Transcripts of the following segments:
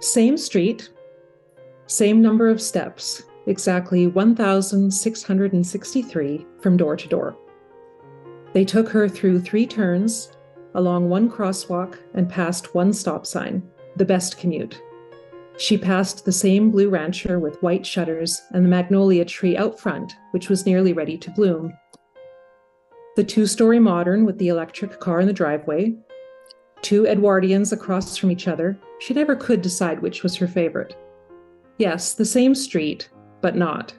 Same street, same number of steps, exactly 1,663 from door to door. They took her through 3 turns, along 1 crosswalk, and past 1 stop sign, the best commute. She passed the same blue rancher with white shutters and the magnolia tree out front, which was nearly ready to bloom. The 2-story modern with the electric car in the driveway, 2 Edwardians across from each other. She never could decide which was her favorite. Yes, the same street, but not.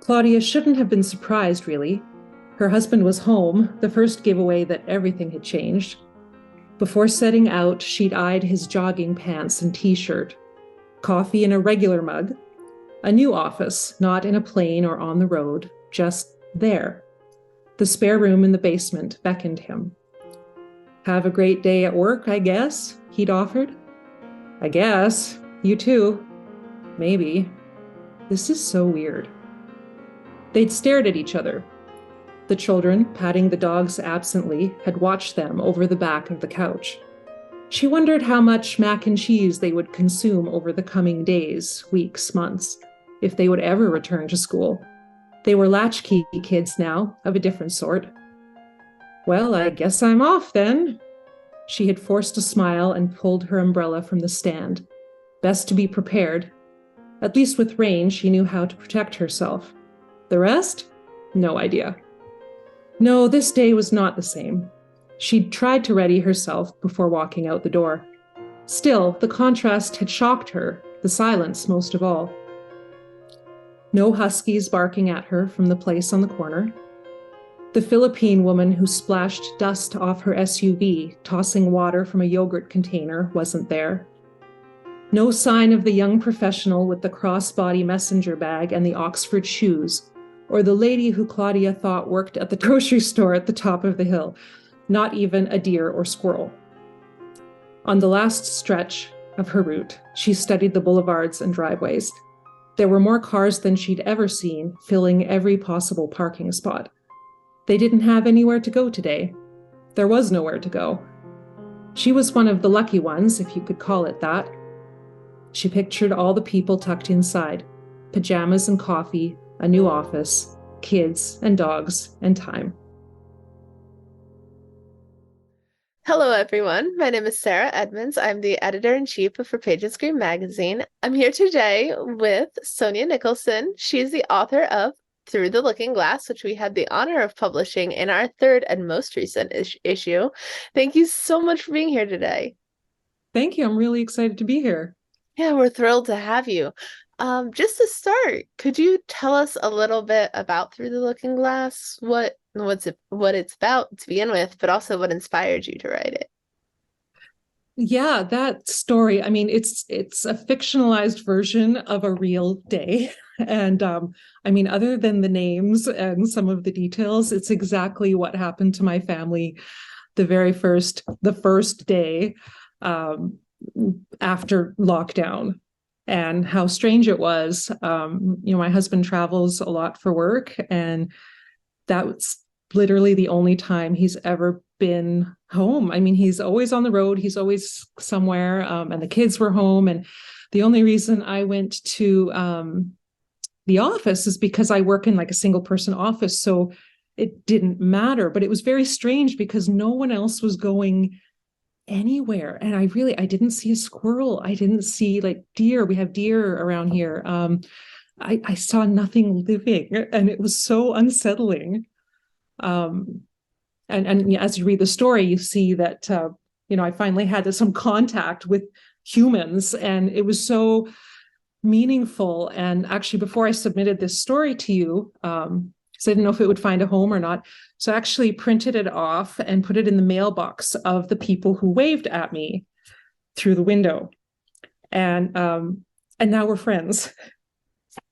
Claudia shouldn't have been surprised, really. Her husband was home, the first giveaway that everything had changed. Before setting out, she'd eyed his jogging pants and t-shirt, coffee in a regular mug, a new office, not in a plane or on the road, just there. The spare room in the basement beckoned him. Have a great day at work, I guess, he'd offered. I guess. You too. Maybe. This is so weird. They'd stared at each other. The children, patting the dogs absently, had watched them over the back of the couch. She wondered how much mac and cheese they would consume over the coming days, weeks, months, if they would ever return to school. They were latchkey kids now, of a different sort. Well, I guess I'm off then. She had forced a smile and pulled her umbrella from the stand. Best to be prepared. At least with rain, she knew how to protect herself. The rest? No idea. No, this day was not the same. She'd tried to ready herself before walking out the door. Still, the contrast had shocked her, the silence most of all. No huskies barking at her from the place on the corner. The Philippine woman who splashed dust off her SUV, tossing water from a yogurt container, wasn't there. No sign of the young professional with the crossbody messenger bag and the Oxford shoes, or the lady who Claudia thought worked at the grocery store at the top of the hill. Not even a deer or squirrel. On the last stretch of her route, she studied the boulevards and driveways. There were more cars than she'd ever seen, filling every possible parking spot. They didn't have anywhere to go today. There was nowhere to go. She was one of the lucky ones, if you could call it that. She pictured all the people tucked inside, pajamas and coffee, a new office, kids and dogs and time. Hello, everyone. My name is Sarah Edmonds. I'm the editor-in-chief of For Pages Green magazine. I'm here today with Sonia Nicholson. She's the author of Through the Looking Glass, which we had the honor of publishing in our 3rd and most recent issue. Thank you so much for being here today. Thank you. I'm really excited to be here. Yeah, we're thrilled to have you. Just to start, could you tell us a little bit about Through the Looking Glass? What it's about to begin with, but also what inspired you to write it? Yeah, that story. I mean, it's a fictionalized version of a real day. And I mean, other than the names and some of the details, it's exactly what happened to my family the first day after lockdown. And how strange it was. My husband travels a lot for work, and that's literally the only time he's ever been home. I mean, he's always on the road. He's always somewhere, and the kids were home. And the only reason I went to the office is because I work in like a single person office. So it didn't matter. But it was very strange because no one else was going anywhere. And I didn't see a squirrel. I didn't see like deer. We have deer around here. I saw nothing living, and it was so unsettling. And as you read the story, you see that, I finally had some contact with humans, and it was so meaningful. And actually, before I submitted this story to you, because I didn't know if it would find a home or not, so I actually printed it off and put it in the mailbox of the people who waved at me through the window. And now we're friends.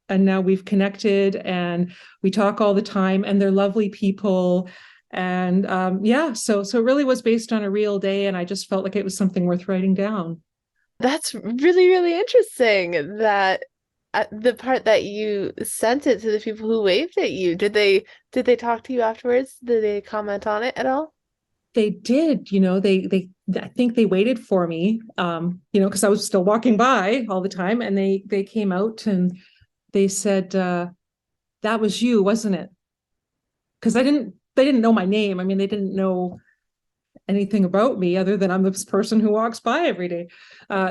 And now we've connected and we talk all the time, and they're lovely people. And so it really was based on a real day, and I just felt like it was something worth writing down. That's really, really interesting that the part that you sent it to the people who waved at you, did they talk to you afterwards? Did they comment on it at all? They did, I think they waited for me, because I was still walking by all the time, and they came out and they said, that was you, wasn't it? Because they didn't know my name. I mean, they didn't know anything about me other than I'm this person who walks by every day.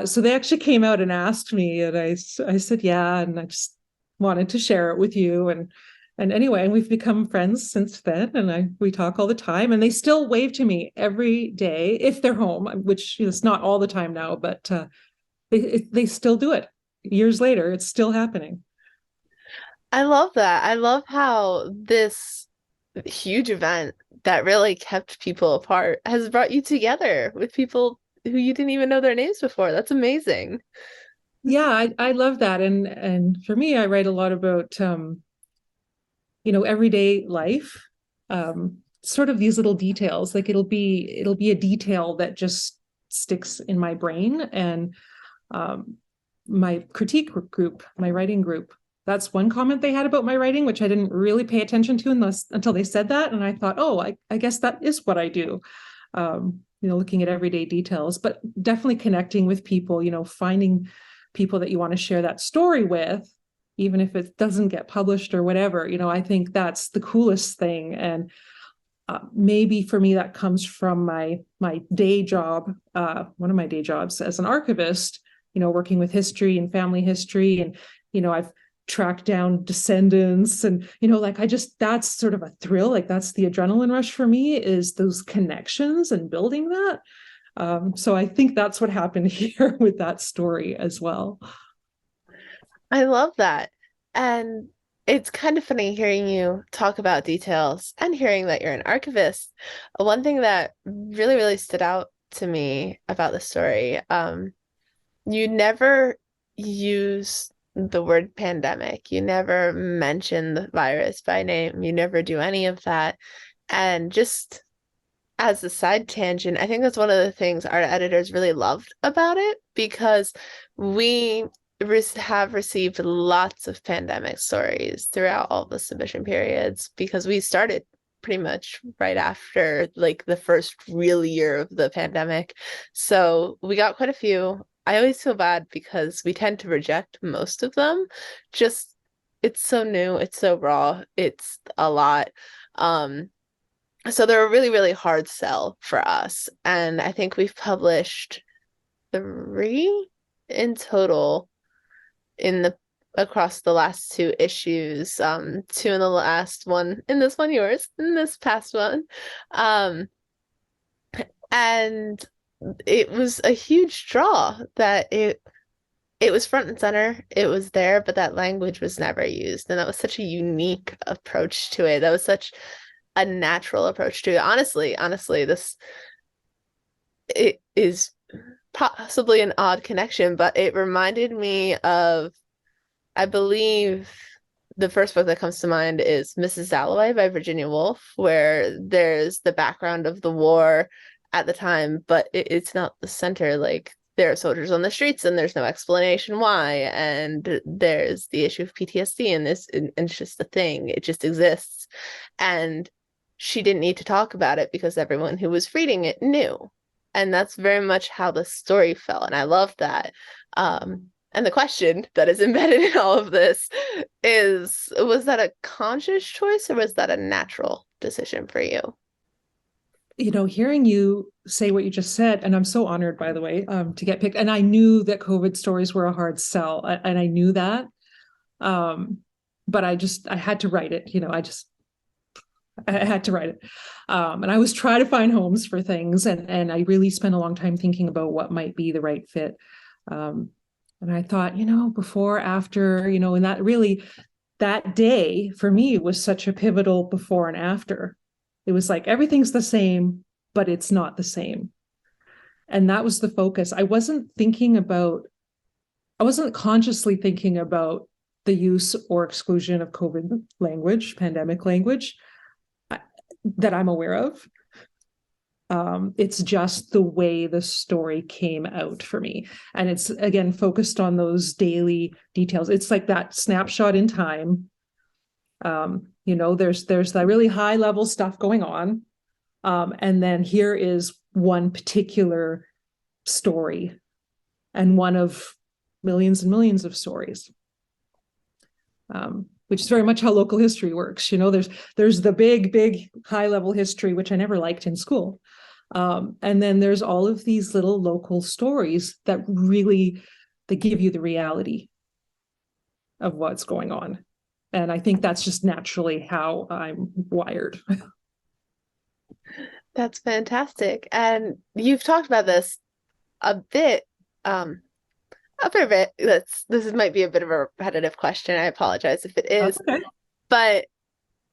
So they actually came out and asked me, and I said, yeah, and I just wanted to share it with you. And anyway, and we've become friends since then, and we talk all the time, and they still wave to me every day if they're home, which is not all the time now, but they still do it. Years later, it's still happening. I love that. I love how this huge event that really kept people apart has brought you together with people who you didn't even know their names before. That's amazing. Yeah, I love that, and for me, I write a lot about everyday life, sort of these little details. Like it'll be a detail that just sticks in my brain. And my critique group, my writing group, that's one comment they had about my writing, which I didn't really pay attention to until they said that. And I thought, oh, I guess that is what I do. Looking at everyday details, but definitely connecting with people, finding people that you want to share that story with, even if it doesn't get published or whatever. I think that's the coolest thing. And maybe for me, that comes from my day job, one of my day jobs as an archivist, working with history and family history. And, I've tracked down descendants, and, that's sort of a thrill. Like that's the adrenaline rush for me, is those connections and building that. So I think that's what happened here with that story as well. I love that. And it's kind of funny hearing you talk about details and hearing that you're an archivist. One thing that really, really stood out to me about the story, you never use the word pandemic. You never mention the virus by name. You never do any of that. And just as a side tangent, I think that's one of the things our editors really loved about it, because we have received lots of pandemic stories throughout all the submission periods, because we started pretty much right after like the first real year of the pandemic. So we got quite a few. I always feel bad because we tend to reject most of them. Just it's so new, it's so raw, it's a lot. Um, so they're a really, really hard sell for us. And I think we've published three in total in the across the last two issues, two in the last one, in this one yours, in this past one. Um, and it was a huge draw that it was front and center. It was there, but that language was never used. And that was such a unique approach to it. That was such a natural approach to it. Honestly, this it is possibly an odd connection, but it reminded me of, I believe the first book that comes to mind is Mrs. Dalloway by Virginia Woolf, where there's the background of the war at the time, but it's not the center. Like there are soldiers on the streets and there's no explanation why. And there's the issue of PTSD and this, and it's just a thing. It just exists. And she didn't need to talk about it because everyone who was reading it knew. And that's very much how the story felt. And I love that. And the question that is embedded in all of this is, was that a conscious choice or was that a natural decision for you? Hearing you say what you just said, and I'm so honored, by the way, to get picked. And I knew that COVID stories were a hard sell, and I knew that. But I had to write it. I had to write it. And I was trying to find homes for things, and I really spent a long time thinking about what might be the right fit. And I thought, before, after, and that day for me was such a pivotal before and after. It was like everything's the same, but it's not the same. And that was the focus. I wasn't consciously thinking about the use or exclusion of COVID language, pandemic language, that I'm aware of. It's just the way the story came out for me. And it's, again, focused on those daily details. It's like that snapshot in time. There's that really high level stuff going on. And then here is one particular story and one of millions and millions of stories, which is very much how local history works. There's the big high level history, which I never liked in school. And then there's all of these little local stories that really, they give you the reality of what's going on. And I think that's just naturally how I'm wired. That's fantastic. And you've talked about this a bit, a fair bit. This might be a bit of a repetitive question. I apologize if it is. Okay. But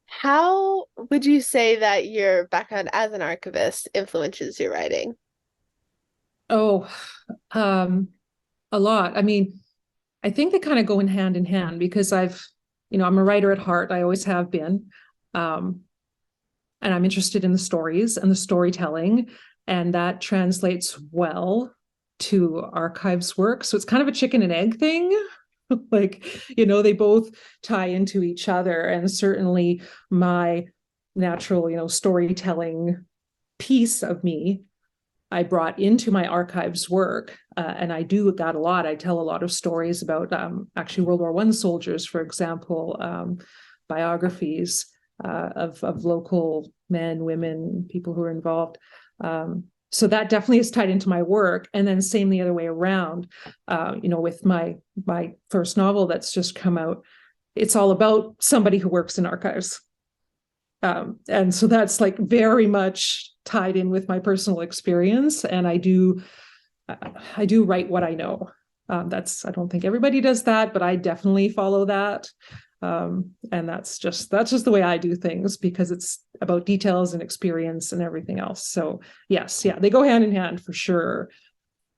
how would you say that your background as an archivist influences your writing? Oh, a lot. I mean, I think they kind of go in hand because I'm a writer at heart. I always have been. And I'm interested in the stories and the storytelling, and that translates well to archives work. So it's kind of a chicken and egg thing. Like, they both tie into each other. And certainly my natural, storytelling piece of me, I brought into my archives work. And I do that a lot. I tell a lot of stories about actually World War I soldiers, for example, biographies of local men, women, people who are involved. So that definitely is tied into my work. And then same the other way around, with my first novel that's just come out, it's all about somebody who works in archives. And so that's like very much tied in with my personal experience. And I do write what I know. I don't think everybody does that, but I definitely follow that. And that's just the way I do things, because it's about details and experience and everything else. So yes, yeah, they go hand in hand for sure.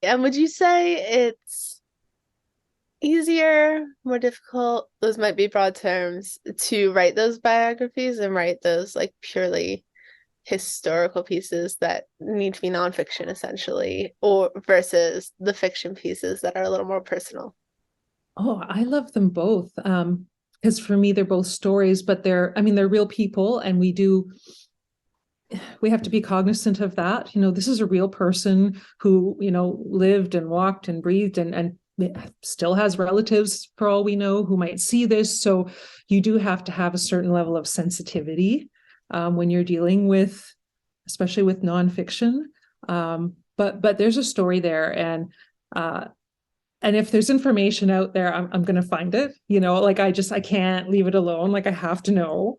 And would you say it's easier, more difficult, those might be broad terms, to write those biographies and write those like purely historical pieces that need to be nonfiction essentially, or versus the fiction pieces that are a little more personal? Oh, I love them both. Because for me, they're both stories, but they're real people, and we have to be cognizant of that. This is a real person who, lived and walked and breathed and still has relatives, for all we know, who might see this. So you do have to have a certain level of sensitivity when you're dealing with, especially with nonfiction. But there's a story there, and if there's information out there, I'm going to find it. Like I can't leave it alone. Like I have to know.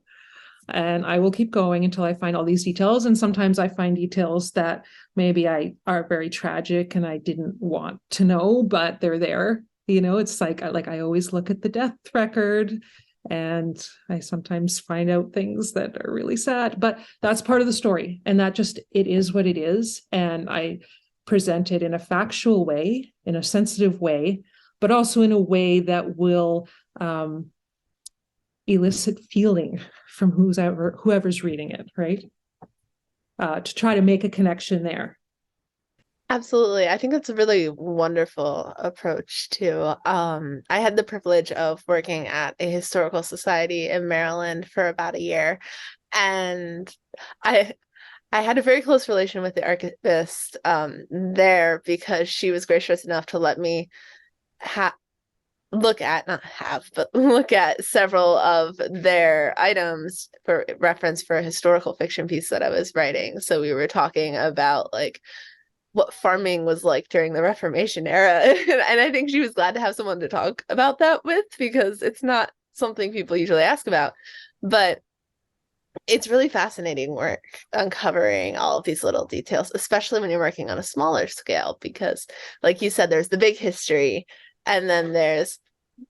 And I will keep going until I find all these details. And sometimes I find details that maybe are very tragic and I didn't want to know, but they're there. It's like I always look at the death record, and I sometimes find out things that are really sad, but that's part of the story. And it is what it is. And I present it in a factual way, in a sensitive way, but also in a way that will elicit feeling from whoever's reading it, right? To try to make a connection there. Absolutely. I think that's a really wonderful approach too. I had the privilege of working at a historical society in Maryland for about a year, and I I had a very close relation with the archivist there, because she was gracious enough to let me ha not have, but look at several of their items for reference for a historical fiction piece that I was writing. So we were talking about like what farming was like during the Reformation era. And I think she was glad to have someone to talk about that with, because it's not something people usually ask about. But it's really fascinating work uncovering all of these little details, especially when you're working on a smaller scale, because like you said, there's the big history, and then there's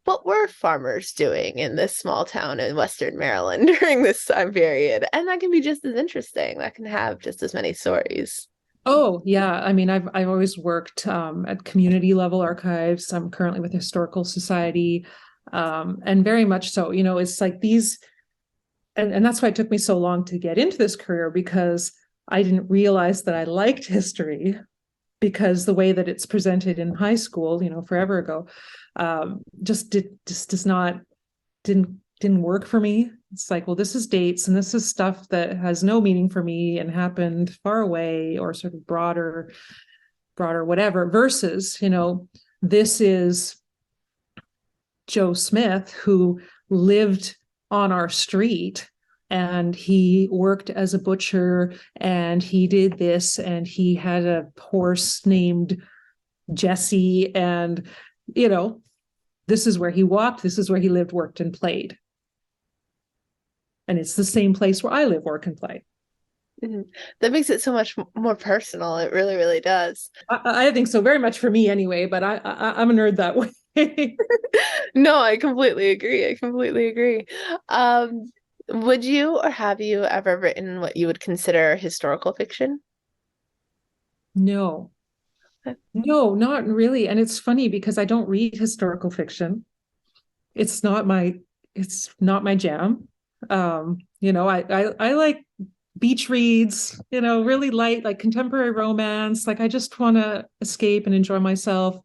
what were farmers doing in this small town in Western Maryland during this time period. And that can be just as interesting. That can have just as many stories. Oh, yeah. I mean, I've always worked at community level archives. I'm currently with Historical Society, and very much so. It's like these, and that's why it took me so long to get into this career, because I didn't realize that I liked history, because the way that it's presented in high school, forever ago, just does not didn't work for me. It's like, well, this is dates and this is stuff that has no meaning for me and happened far away or sort of broader whatever, versus, this is Joe Smith who lived on our street and he worked as a butcher and he did this and he had a horse named Jesse, and this is where he walked, this is where he lived, worked, and played. And it's the same place where I live, work, and play. Mhm. That makes it so much more personal. It really, really does. I think so, very much for me anyway, but I'm a nerd that way. No, I completely agree. I completely agree. Um, would you or have you ever written what you would consider historical fiction? No, no, not really. And it's funny because I don't read historical fiction. It's not my jam. I like beach reads, really light, like contemporary romance. Like I just want to escape and enjoy myself.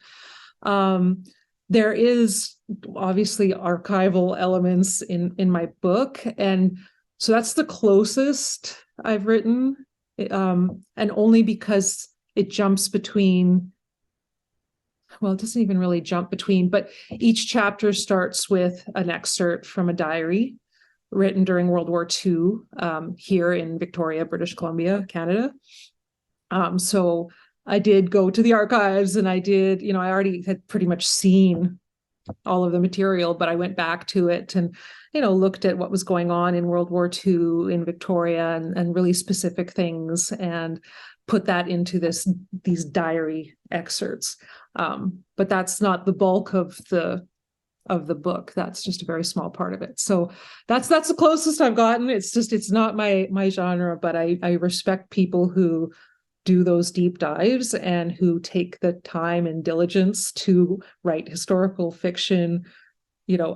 Um, there is obviously archival elements in my book, and so that's the closest I've written, and only because it jumps between. Well, it doesn't even really jump between, but each chapter starts with an excerpt from a diary written during World War II, here in Victoria, British Columbia, Canada. So I did go to the archives and I did, I already had pretty much seen all of the material, but I went back to it and, looked at what was going on in World War II in Victoria and really specific things and put that into these diary excerpts. But that's not the bulk of the book. That's just a very small part of it. So that's the closest I've gotten. It's not my genre, but I respect people who do those deep dives and who take the time and diligence to write historical fiction,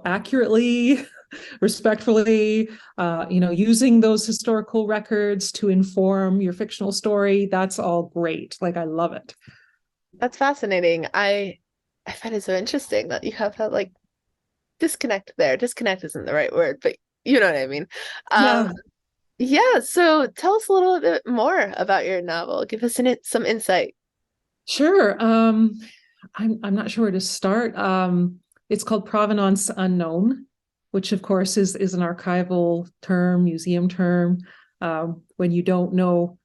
accurately, respectfully, using those historical records to inform your fictional story. That's all great. Like, I love it. That's fascinating. I find it so interesting that you have that like disconnect there. Disconnect isn't the right word, but you know what I mean. Um, Yeah, yeah, so tell us a little bit more about your novel. Give us some insight. sure. I'm not sure where to start. It's called Provenance Unknown, which of course is an archival term, museum term. When you don't know,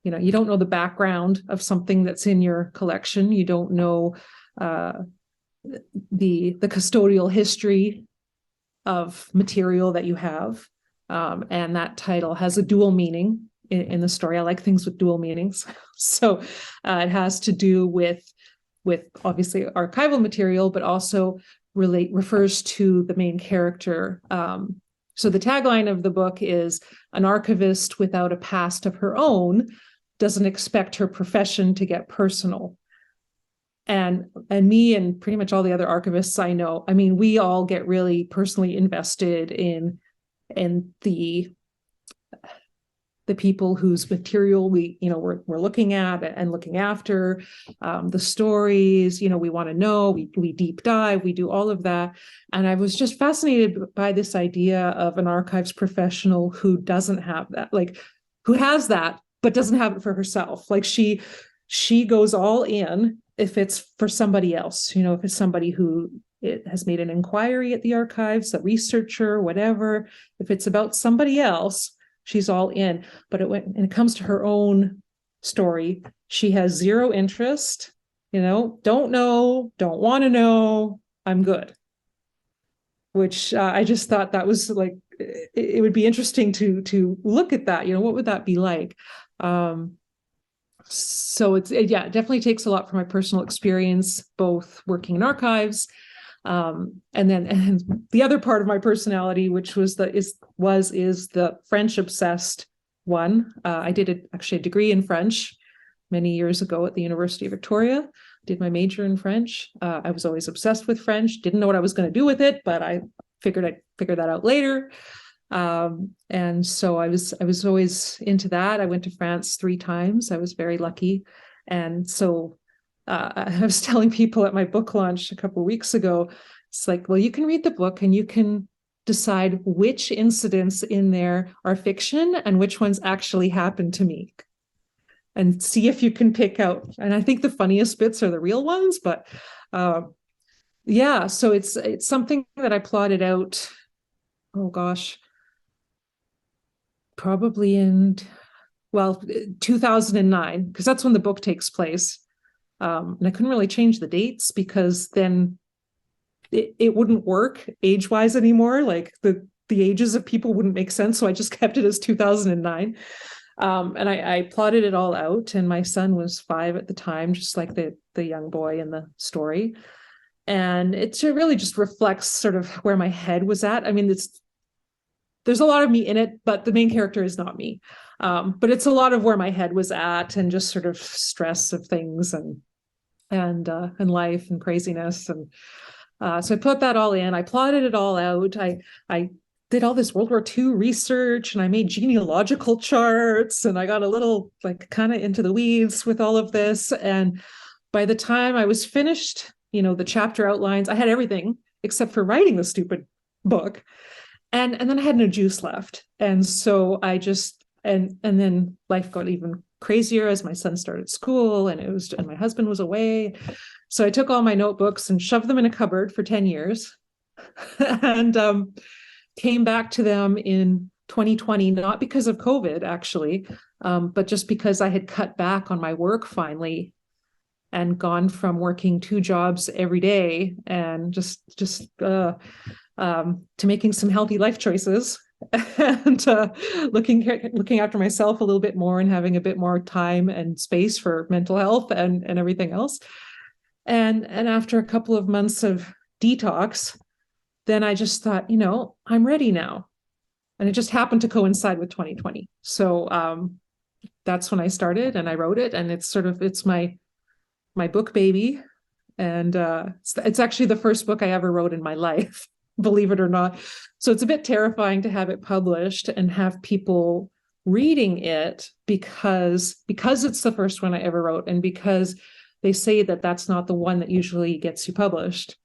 you don't know the background of something that's in your collection. You don't know the custodial history of material that you have. And that title has a dual meaning in the story. I like things with dual meanings. So it has to do with obviously archival material, but also refers to the main character. So the tagline of the book is an archivist without a past of her own doesn't expect her profession to get personal. And me and pretty much all the other archivists I know, I mean, we all get really personally invested in the people whose material we're looking at and looking after, the stories, we want to know, we deep dive, we do all of that. And I was just fascinated by this idea of an archives professional who doesn't have that, like who has that, but doesn't have it for herself. Like she goes all in if it's for somebody else, if it's somebody who it has made an inquiry at the archives, a researcher, whatever. If it's about somebody else, she's all in. But when it comes to her own story, she has zero interest, don't know, don't want to know, I'm good. Which I just thought that was like, it would be interesting to look at that, what would that be like? So it definitely takes a lot from my personal experience, both working in archives, and the other part of my personality, which was the French obsessed one. I did actually a degree in French many years ago at the University of Victoria. Did my major in French. I was always obsessed with French. Didn't know what I was going to do with it, but I'd figure that out later. And so I was always into that. I went to France 3 times. I was very lucky. And so I was telling people at my book launch a couple of weeks ago, it's like, well, you can read the book and you can decide which incidents in there are fiction and which ones actually happened to me, and see if you can pick out. And I think the funniest bits are the real ones, but yeah, so it's something that I plotted out, oh gosh, probably in, well, 2009, because that's when the book takes place. And I couldn't really change the dates because then it wouldn't work age-wise anymore. Like the ages of people wouldn't make sense. So I just kept it as 2009. And I plotted it all out. And my son was 5 at the time, just like the young boy in the story. And it really just reflects sort of where my head was at. I mean, there's a lot of me in it, but the main character is not me. But it's a lot of where my head was at, and just sort of stress of things and life and craziness. And so I put that all in. I plotted it all out. I did all this World War II research, and I made genealogical charts, and I got a little like kind of into the weeds with all of this. And by the time I was finished, the chapter outlines, I had everything except for writing the stupid book. And then I had no juice left. And so I just, and then life got even crazier as my son started school, and my husband was away. So I took all my notebooks and shoved them in a cupboard for 10 years and came back to them in 2020, not because of COVID, actually, but just because I had cut back on my work finally and gone from working 2 jobs every day and just to making some healthy life choices and looking after myself a little bit more and having a bit more time and space for mental health and everything else. And after a couple of months of detox, then I just thought, I'm ready now. And it just happened to coincide with 2020. So that's when I started and I wrote it. And it's my book baby. And it's actually the first book I ever wrote in my life, believe it or not. So it's a bit terrifying to have it published and have people reading it because it's the first one I ever wrote, and because they say that that's not the one that usually gets you published.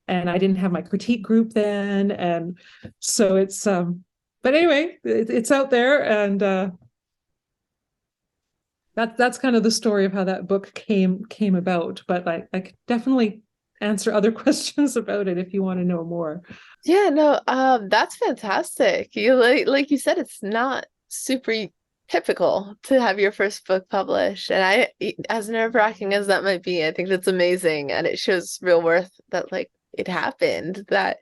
And I didn't have my critique group then. And so it's, but anyway, it's out there. And that's kind of the story of how that book came about. But I could definitely answer other questions about it if you want to know more. Yeah, no, that's fantastic. You like you said, it's not super typical to have your first book published. And as nerve-wracking as that might be, I think that's amazing. And it shows real worth that like it happened, that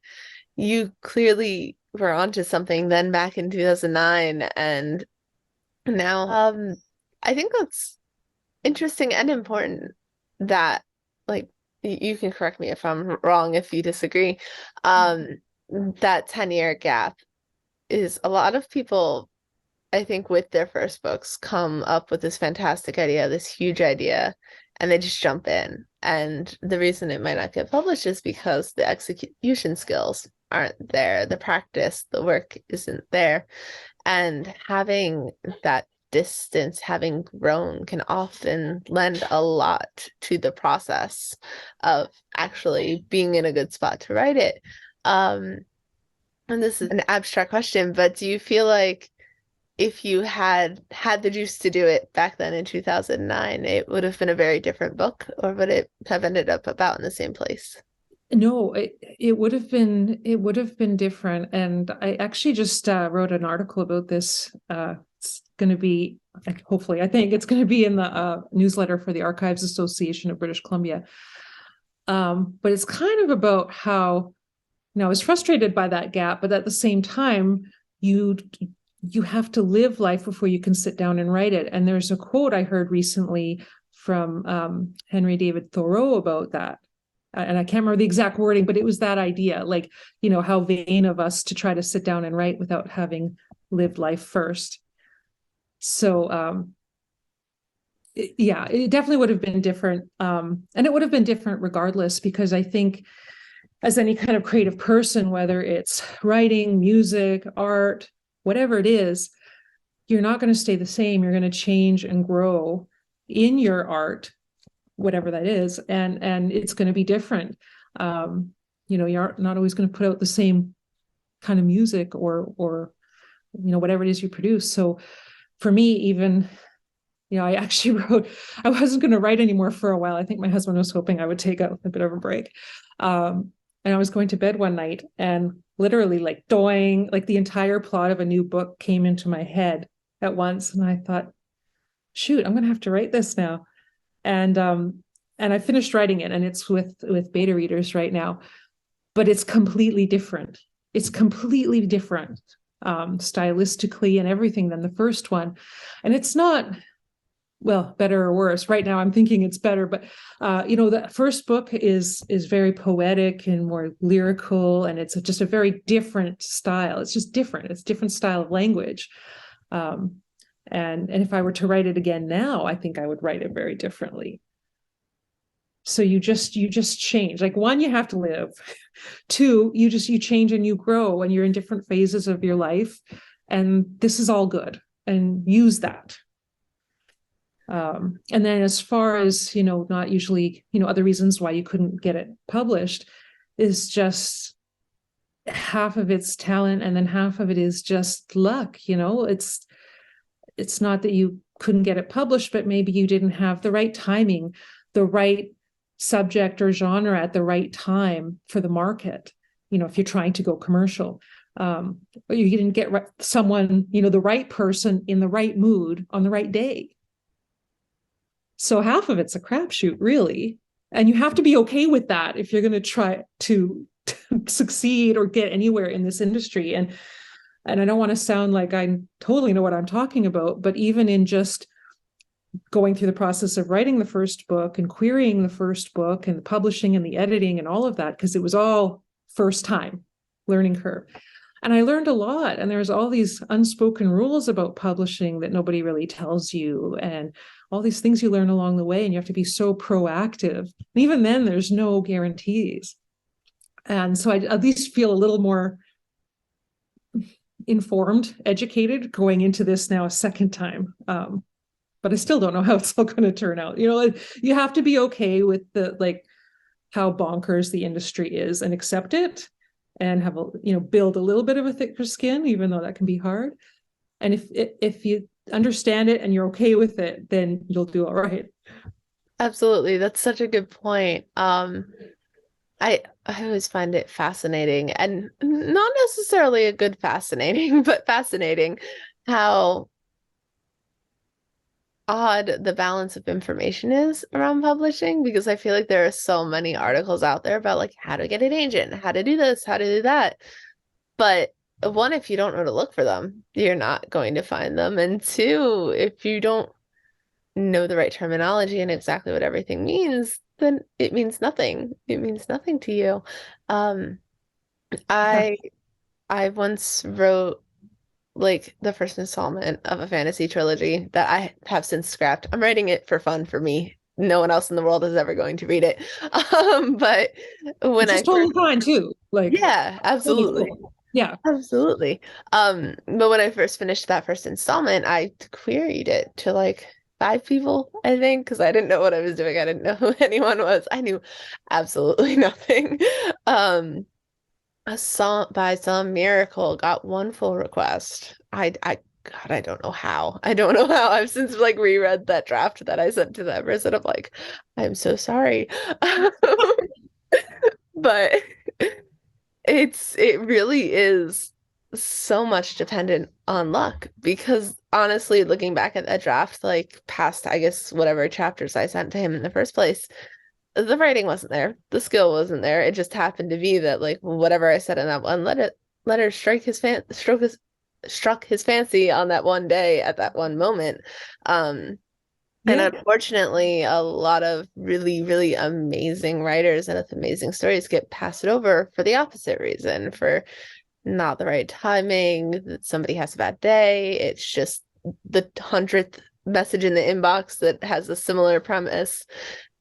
you clearly were onto something then back in 2009. And now, I think that's interesting and important that like you can correct me if I'm wrong, if you disagree. That 10-year gap is a lot of people, I think, with their first books come up with this fantastic idea, this huge idea, and they just jump in. And the reason it might not get published is because the execution skills aren't there, the practice, the work isn't there. And having that distance, having grown, can often lend a lot to the process of actually being in a good spot to write it. And this is an abstract question, but do you feel like if you had the juice to do it back then in 2009, it would have been a very different book, or would it have ended up about in the same place? No, it would have been different. And I actually just wrote an article about this. It's going to be, hopefully, I think it's going to be in the newsletter for the Archives Association of British Columbia. But it's kind of about how, I was frustrated by that gap, but at the same time, you have to live life before you can sit down and write it. And there's a quote I heard recently from Henry David Thoreau about that. And I can't remember the exact wording, but it was that idea, like, how vain of us to try to sit down and write without having lived life first. So, it definitely would have been different. And it would have been different regardless, because I think as any kind of creative person, whether it's writing, music, art, whatever it is, you're not going to stay the same. You're going to change and grow in your art, whatever that is, and it's going to be different. You're not always going to put out the same kind of music or whatever it is you produce. So for me, even, I actually wrote, I wasn't going to write anymore for a while. I think my husband was hoping I would take a bit of a break. And I was going to bed one night and literally like doing, like the entire plot of a new book came into my head at once. And I thought, shoot, I'm going to have to write this now. And I finished writing it, and it's with beta readers right now, but it's completely different. It's completely different, stylistically and everything than the first one. And it's not, well, better or worse. Right now, I'm thinking it's better, but the first book is very poetic and more lyrical, and it's just a very different style. It's just different. It's a different style of language. And if I were to write it again now, I think I would write it very differently. So you just change. Like, one, you have to live. Two, you change and you grow, and you're in different phases of your life, and this is all good, and use that. And then as far as, not usually, other reasons why you couldn't get it published is just half of it's talent, and then half of it is just luck. It's not that you couldn't get it published, but maybe you didn't have the right timing, the right subject or genre at the right time for the market. If you're trying to go commercial, you didn't get someone, the right person in the right mood on the right day. So half of it's a crapshoot, really. And you have to be okay with that if you're going to try to succeed or get anywhere in this industry. And I don't want to sound like I totally know what I'm talking about, but even in just going through the process of writing the first book and querying the first book and the publishing and the editing and all of that, because it was all first time learning curve. And I learned a lot. And there's all these unspoken rules about publishing that nobody really tells you, and all these things you learn along the way. And you have to be so proactive. And even then, there's no guarantees. And so I at least feel a little more informed, educated going into this now a second time. But I still don't know how it's all going to turn out. You have to be okay with how bonkers the industry is and accept it, and have build a little bit of a thicker skin, even though that can be hard. And if you understand it and you're okay with it, then you'll do all right. Absolutely. That's such a good point. I always find it fascinating, and not necessarily a good fascinating, but fascinating how odd the balance of information is around publishing, because I feel like there are so many articles out there about like how to get an agent, how to do this, how to do that. But one, if you don't know to look for them, you're not going to find them. And two, if you don't know the right terminology and exactly what everything means, then it means nothing. It means nothing to you. I I once wrote like the first installment of a fantasy trilogy that I have since scrapped. I'm writing it for fun for me. No one else in the world is ever going to read it. But when Which is totally fine too. Yeah, absolutely. Cool. Yeah. Absolutely. But when I first finished that first installment, I queried it to like 5 people, I think, because I didn't know what I was doing. I didn't know who anyone was. I knew absolutely nothing. By some miracle, got one full request. God, I don't know how. I don't know how. I've since like reread that draft that I sent to them. And I'm like, I'm so sorry. But it really is so much dependent on luck, because honestly, looking back at that draft, like past, I guess, whatever chapters I sent to him in the first place, the writing wasn't there. The skill wasn't there. It just happened to be that like whatever I said in that one letter struck his fancy on that one day at that one moment. And unfortunately, a lot of really, really amazing writers and amazing stories get passed over for the opposite reason, for not the right timing. Somebody has a bad day. It's just the 100th message in the inbox that has a similar premise.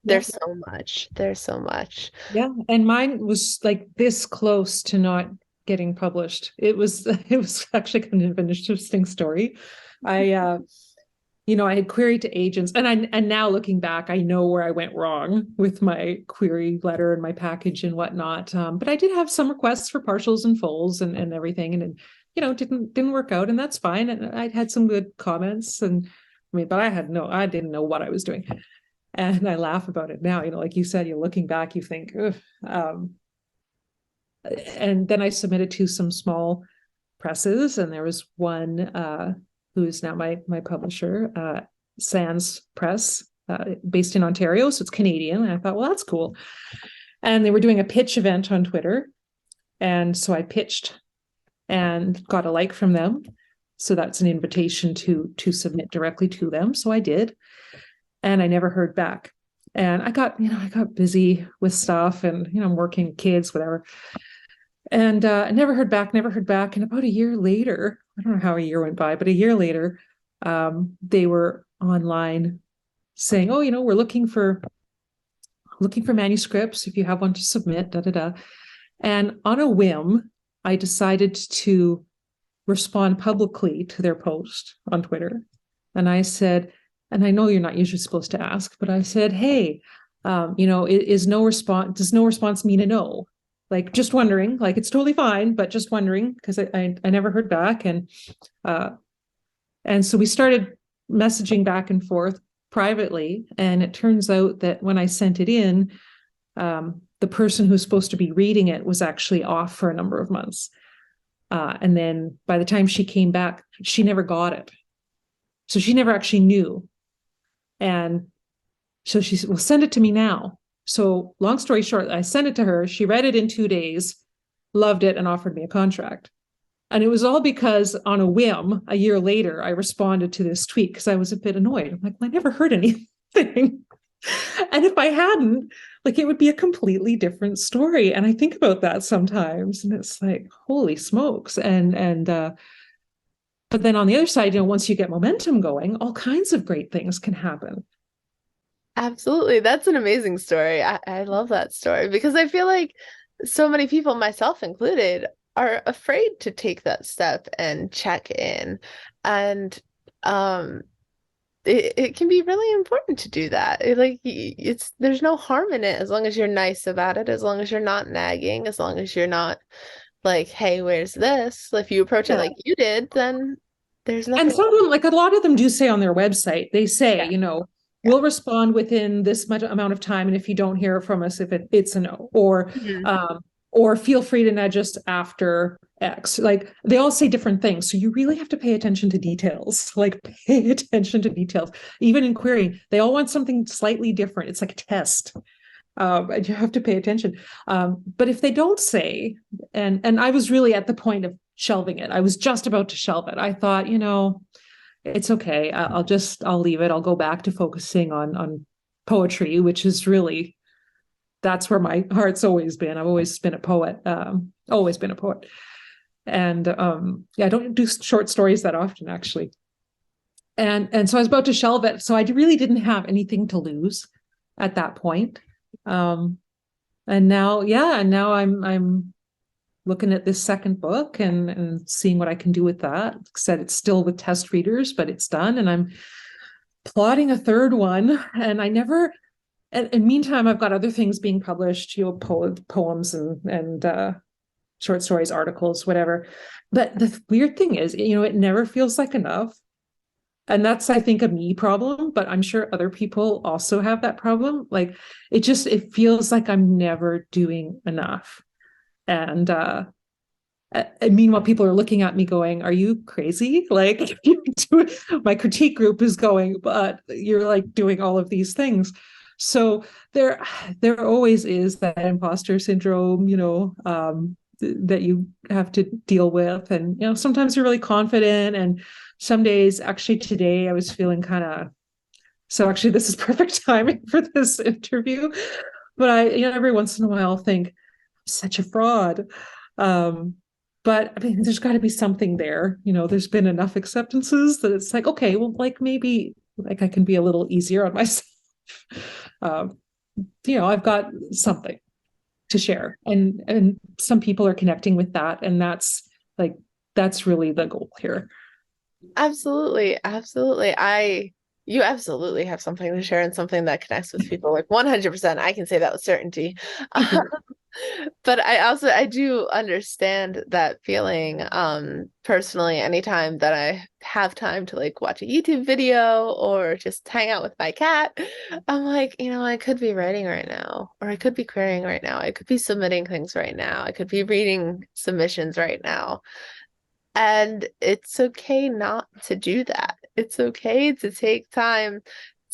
There's so much. There's so much. Yeah. And mine was like this close to not getting published. It was actually kind of an interesting story. I had queried to agents, and now looking back, I know where I went wrong with my query letter and my package and whatnot. But I did have some requests for partials and fulls and everything, and didn't work out, and that's fine. And I had some good comments, and I mean, but I didn't know what I was doing, and I laugh about it now. Like you said, you're looking back, you think, ugh. And then I submitted to some small presses, and there was one who is now my publisher, Sans Press, based in Ontario, so it's Canadian. And I thought, well, that's cool. And they were doing a pitch event on Twitter, and so I pitched and got a like from them. So that's an invitation to submit directly to them. So I did, and I never heard back. And I got busy with stuff, and I'm working, kids, whatever. And I never heard back. And about a year later, I don't know how a year went by, but a year later, they were online saying, "Oh, we're looking for manuscripts. If you have one to submit, da da da." And on a whim, I decided to respond publicly to their post on Twitter, and I said, and I know you're not usually supposed to ask, but I said, "Hey, does no response mean a no? Like, just wondering, like, it's totally fine, but just wondering," because I never heard back. And so we started messaging back and forth privately. And it turns out that when I sent it in, the person who's supposed to be reading it was actually off for a number of months. And then by the time she came back, she never got it. So she never actually knew. And so she said, "Well, send it to me now." So long story short, I sent it to her. She read it in 2 days, loved it, and offered me a contract. And it was all because on a whim, a year later, I responded to this tweet because I was a bit annoyed. I'm like, well, I never heard anything. And if I hadn't, like, it would be a completely different story. And I think about that sometimes, and it's like, holy smokes. But then on the other side, once you get momentum going, all kinds of great things can happen. Absolutely. That's an amazing story. I love that story because I feel like so many people, myself included, are afraid to take that step and check in. And it can be really important to do that. There's no harm in it as long as you're nice about it, as long as you're not nagging, as long as you're not like, "Hey, where's this?" If you approach it Yeah. like you did, then there's And nothing. some of them, like a lot of them do say on their website, they say, Yeah. Yeah. we'll respond within this much amount of time. And if you don't hear from us, if it's a no, Mhm. or feel free to nudge us after X. Like, they all say different things. So you really have to pay attention to details, like pay attention to details. Even in querying, they all want something slightly different. It's like a test. And you have to pay attention. But if they don't say, and I was really at the point of shelving it. I was just about to shelve it. I thought, it's okay. I'll leave it. I'll go back to focusing on poetry, which is really, that's where my heart's always been. I've always been a poet. Always been a poet. And yeah, I don't do short stories that often, actually. And so I was about to shelve it. So I really didn't have anything to lose at that point. And now, yeah, and now I'm looking at this second book and seeing what I can do with that. Like I said, it's still with test readers, but it's done. And I'm plotting a third one. And I never, and meantime, I've got other things being published, poems and short stories, articles, whatever. But the weird thing is, it never feels like enough. And that's, I think, a me problem, but I'm sure other people also have that problem. Like, it feels like I'm never doing enough. And meanwhile, people are looking at me going, "Are you crazy?" Like, my critique group is going, "But you're like doing all of these things." So there always is that imposter syndrome, that you have to deal with. And, sometimes you're really confident. And some days, actually today, I was feeling kind of, so actually this is perfect timing for this interview. But I, every once in a while think, "I'm such a fraud." But I mean, there's got to be something there. There's been enough acceptances that it's like, okay, well, like, maybe like I can be a little easier on myself. Um, I've got something to share, and some people are connecting with that, and that's really the goal here. Absolutely. Absolutely. You absolutely have something to share and something that connects with people. Like 100%, I can say that with certainty. But I do understand that feeling personally anytime that I have time to like watch a YouTube video or just hang out with my cat. I'm like, I could be writing right now, or I could be querying right now. I could be submitting things right now. I could be reading submissions right now. And it's okay not to do that. It's okay to take time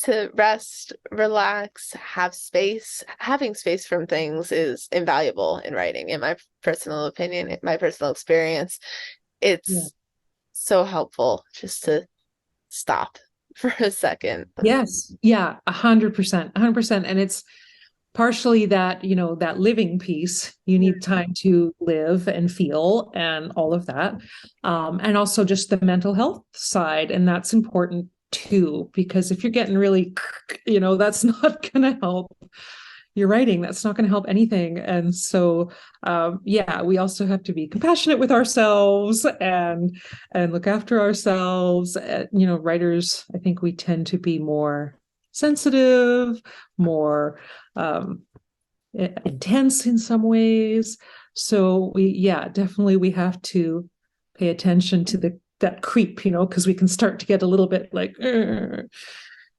to rest, relax, have space. Having space from things is invaluable in writing, in my personal opinion, in my personal experience. Yeah. It's so helpful just to stop for a second. Yes. Yeah. 100%. 100%. And it's partially that, that living piece. You need time to live and feel and all of that. And also just the mental health side. And that's important too, because if you're getting really, that's not going to help your writing. That's not going to help anything. And so, yeah, we also have to be compassionate with ourselves and look after ourselves. Writers, I think we tend to be more sensitive, more intense in some ways. So definitely we have to pay attention to that creep, because we can start to get a little bit like go,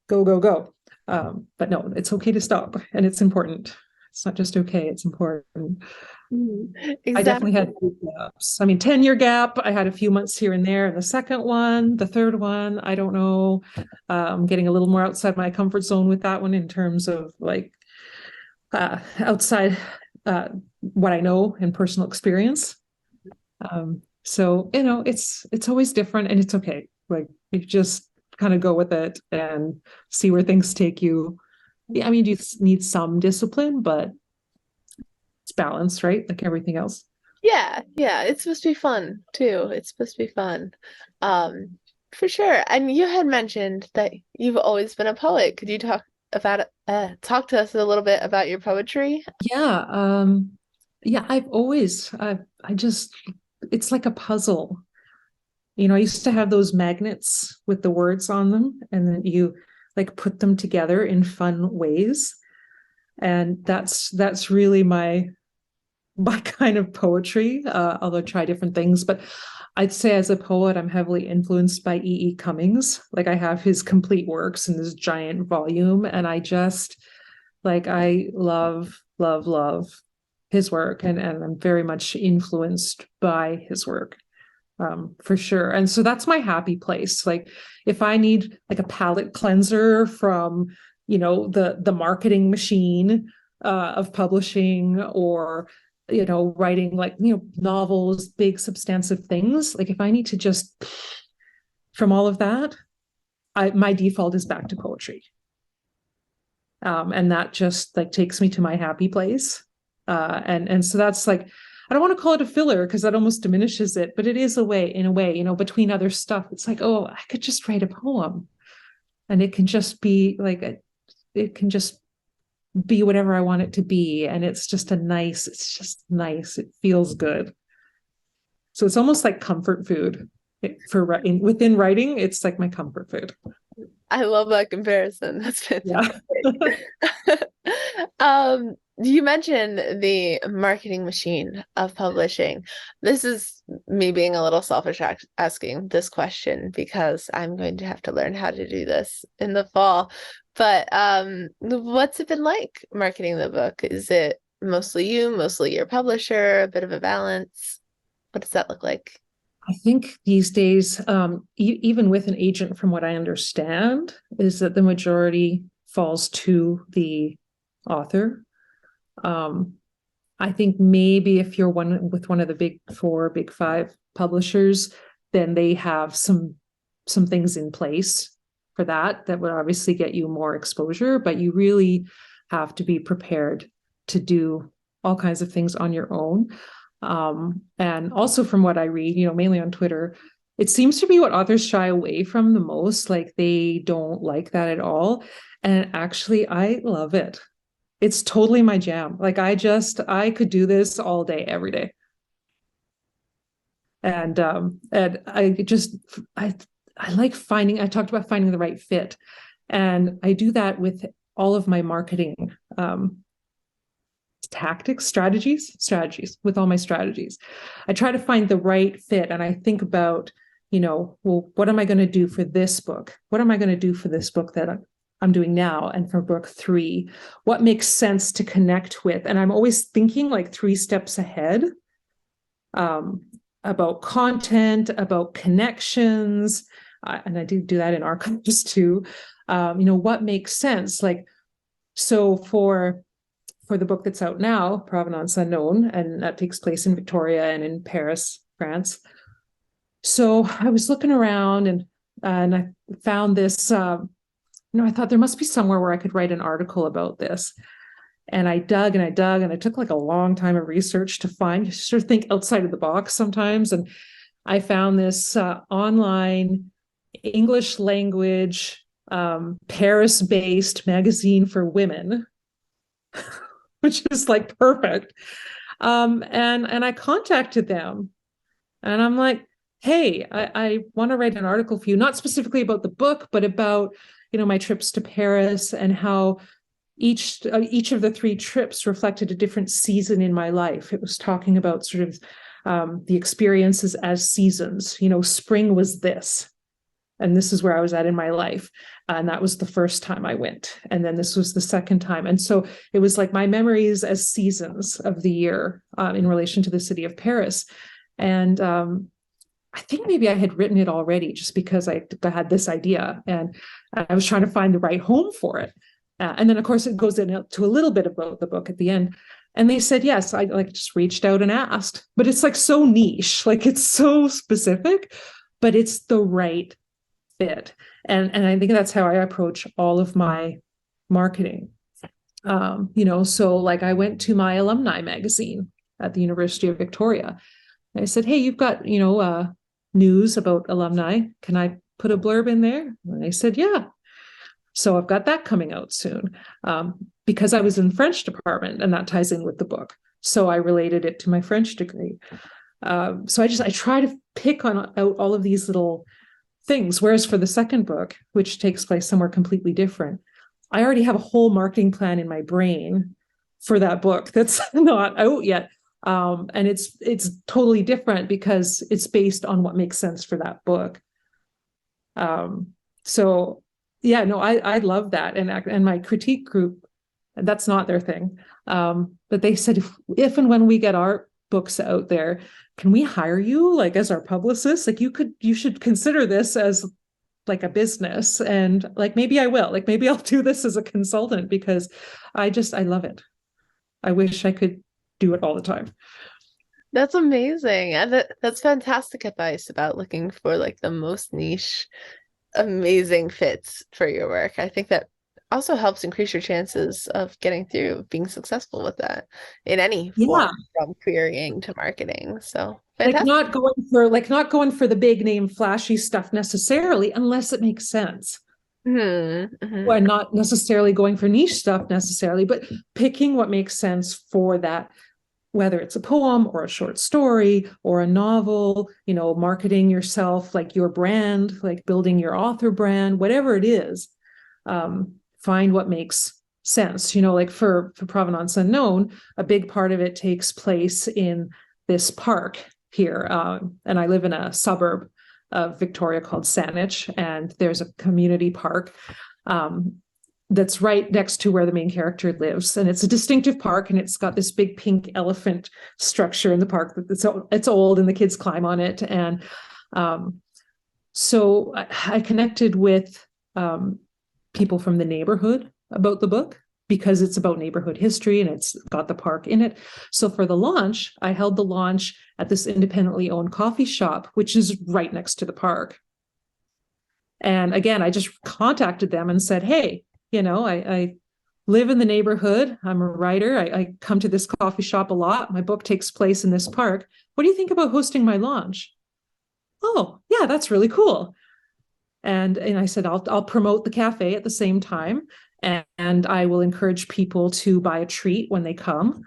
go, go. But no, it's okay to stop, and it's important. It's not just okay, it's important. I definitely Exactly. had gaps. I mean, 10-year gap. I had a few months here and there. And the second one, the third one, I don't know. I'm getting a little more outside my comfort zone with that one in terms of like outside what I know and personal experience. So it's always different, and it's okay. Like you just kind of go with it and see where things take you. Yeah, I mean, you need some discipline, but it's balanced, right? Like everything else. Yeah, yeah, it's supposed to be fun too. It's supposed to be fun. For sure. And you had mentioned that you've always been a poet. Could you talk to us a little bit about your poetry? Yeah. Yeah, I just, it's like a puzzle. I used to have those magnets with the words on them, and then you like put them together in fun ways. And that's really my kind of poetry, although I try different things. But I'd say as a poet, I'm heavily influenced by E. E. Cummings. Like I have his complete works in this giant volume, and I love, love, love his work, and I'm very much influenced by his work, for sure. And so that's my happy place. Like if I need like a palate cleanser from, the marketing machine of publishing, or writing like novels, big substantive things. Like if I need to just from all of that, my default is back to poetry. And that just like takes me to my happy place. And so that's like, I don't want to call it a filler because that almost diminishes it, but it is in a way, between other stuff. It's like, oh, I could just write a poem, and it can just be like, it can just be whatever I want it to be. And it's just nice. It feels good. So it's almost like comfort food within writing. It's like my comfort food. I love that comparison. That's Yeah. fantastic. You mentioned the marketing machine of publishing. This is me being a little selfish asking this question because I'm going to have to learn how to do this in the fall. But what's it been like marketing the book? Is it mostly you, mostly your publisher, a bit of a balance? What does that look like? I think these days, even with an agent, from what I understand, is that the majority falls to the author. Um, I think maybe if you're one of the big four, big five publishers, then they have some things in place for that would obviously get you more exposure, but you really have to be prepared to do all kinds of things on your own. And also from what I read, mainly on Twitter, it seems to be what authors shy away from the most. Like they don't like that at all. And actually, I love it. It's totally my jam. Like I could do this all day, every day. And I I like I talked about finding the right fit. And I do that with all of my marketing tactics, strategies, with all my strategies. I try to find the right fit. And I think about, well, what am I going to do for this book? What am I going to do for this book that I'm doing now? And for book 3, what makes sense to connect with? And I'm always thinking like 3 steps ahead, about content, about connections. And I do that in archives too. What makes sense? Like, so for the book that's out now, Provenance Unknown, and that takes place in Victoria and in Paris, France. So I was looking around and I found this, I thought there must be somewhere where I could write an article about this. And I dug and I dug, and it took like a long time of research to find. You sort of think outside of the box sometimes. And I found this online English language, Paris-based magazine for women, which is like perfect. And I contacted them, and I'm like, hey, I want to write an article for you, not specifically about the book, but about, my trips to Paris and how each of the 3 trips reflected a different season in my life. It was talking about sort of the experiences as seasons. Spring was this, and this is where I was at in my life. And that was the first time I went. And then this was the second time. And so it was like my memories as seasons of the year in relation to the city of Paris. And I think maybe I had written it already just because I had this idea, and I was trying to find the right home for it. And then, of course, it goes into a little bit about the book at the end. And they said, yes. I just reached out and asked. But it's like so niche, like it's so specific, but it's the right fit. And I think that's how I approach all of my marketing. So like I went to my alumni magazine at the University of Victoria. I said, hey, you've got, news about alumni. Can I put a blurb in there? And they said, yeah. So I've got that coming out soon, because I was in French department, and that ties in with the book. So I related it to my French degree. So I try to pick out all of these little things. Whereas for the second book, which takes place somewhere completely different, I already have a whole marketing plan in my brain for that book that's not out yet. And it's totally different because it's based on what makes sense for that book. So yeah, no, I love that. And my critique group, that's not their thing. But they said, if and when we get our books out there, can we hire you like as our publicist? Like you should consider this as like a business. And like, maybe I will, like, maybe I'll do this as a consultant, because I love it. I wish I could do it all the time. That's amazing. And that's fantastic advice about looking for like the most niche, amazing fits for your work. I think that also helps increase your chances of getting through, being successful with that in any form, from querying to marketing. So fantastic. Not going for the big name flashy stuff necessarily, unless it makes sense. Mm-hmm. Or not necessarily going for niche stuff necessarily, but picking what makes sense for that, whether it's a poem or a short story or a novel, marketing yourself, like your brand, like building your author brand, whatever it is. Find what makes sense. Like for Provenance Unknown, a big part of it takes place in this park here. And I live in a suburb of Victoria called Saanich, and there's a community park that's right next to where the main character lives. And it's a distinctive park, and it's got this big pink elephant structure in the park. It's old, and the kids climb on it. And so I connected with people from the neighborhood about the book, because it's about neighborhood history and it's got the park in it. So for the launch, I held the launch at this independently owned coffee shop, which is right next to the park. And again, I just contacted them and said, hey, I live in the neighborhood. I'm a writer. I come to this coffee shop a lot. My book takes place in this park. What do you think about hosting my launch? Oh, yeah, that's really cool. And I said, I'll promote the cafe at the same time. And I will encourage people to buy a treat when they come,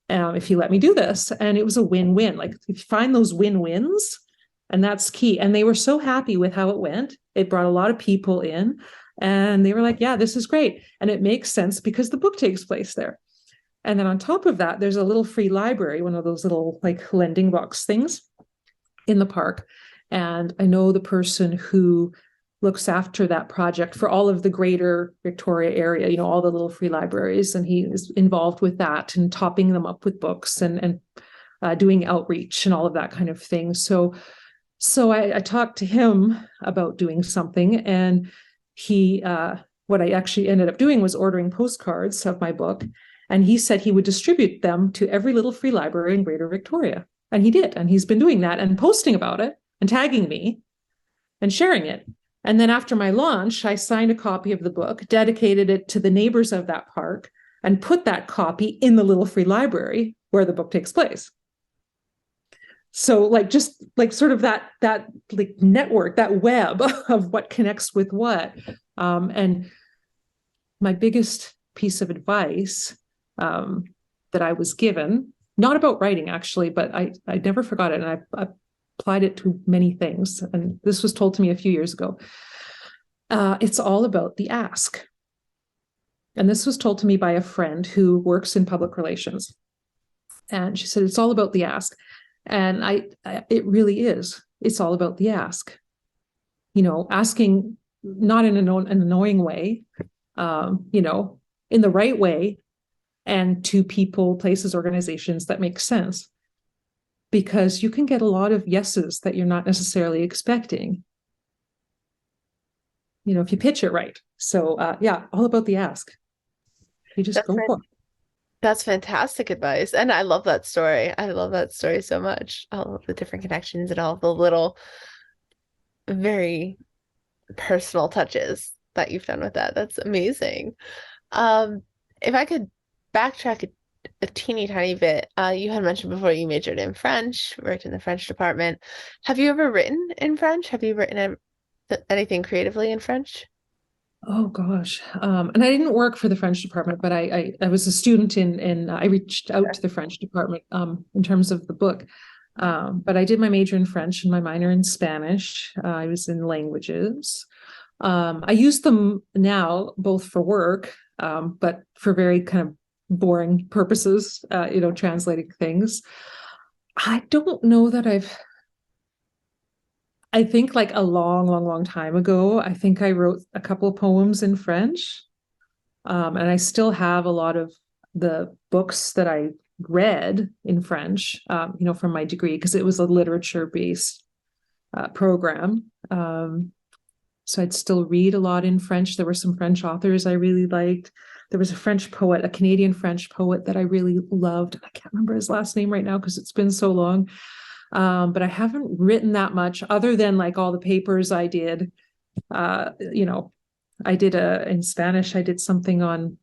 if you let me do this. And it was a win-win. Like, if you find those win-wins, And that's key. And they were so happy with how it went. It brought a lot of people in, and they were like, yeah, this is great. And it makes sense because the book takes place there. And then on top of that, there's a little free library, one of those little like lending box things in the park. And I know the person who looks after that project for all of the greater Victoria area, all the little free libraries. And he is involved with that and topping them up with books and doing outreach and all of that kind of thing. So I talked to him about doing something, and he, what I actually ended up doing was ordering postcards of my book. And he said he would distribute them to every little free library in Greater Victoria. And he did. And he's been doing that and posting about it and tagging me and sharing it. And then after my launch, I signed a copy of the book, dedicated it to the neighbors of that park, and put that copy in the little free library where the book takes place. So just sort of that like network, that web of what connects with what. And my biggest piece of advice that I was given, not about writing actually, but I never forgot it, and I applied it to many things. And this was told to me a few years ago. It's all about the ask. And this was told to me by a friend who works in public relations. And she said, it's all about the ask. And it really is. It's all about the ask. Asking not in an annoying way, in the right way, and to people, places, organizations that make sense. Because you can get a lot of yeses that you're not necessarily expecting, if you pitch it right. So all about the ask. You just go for it. That's fantastic advice. And I love that story. I love that story so much. All of the different connections and all the little, very personal touches that you've done with that. That's amazing. If I could backtrack a teeny tiny bit, you had mentioned before you majored in French, worked in the French department. Have you ever written in French? Have you written anything creatively in French? Oh gosh. And I didn't work for the French department, but I was a student in I reached out to the French department in terms of the book. But I did my major in French and my minor in Spanish. I was in languages. I use them now both for work, but for very kind of boring purposes, translating things. I don't know that I think like a long time ago, I think I wrote a couple of poems in French. And I still have a lot of the books that I read in French, from my degree, because it was a literature-based program. So I'd still read a lot in French. There were some French authors I really liked. There was a French poet, a Canadian French poet that I really loved. I can't remember his last name right now because it's been so long. But I haven't written that much other than like all the papers I did. I did in Spanish, I did something on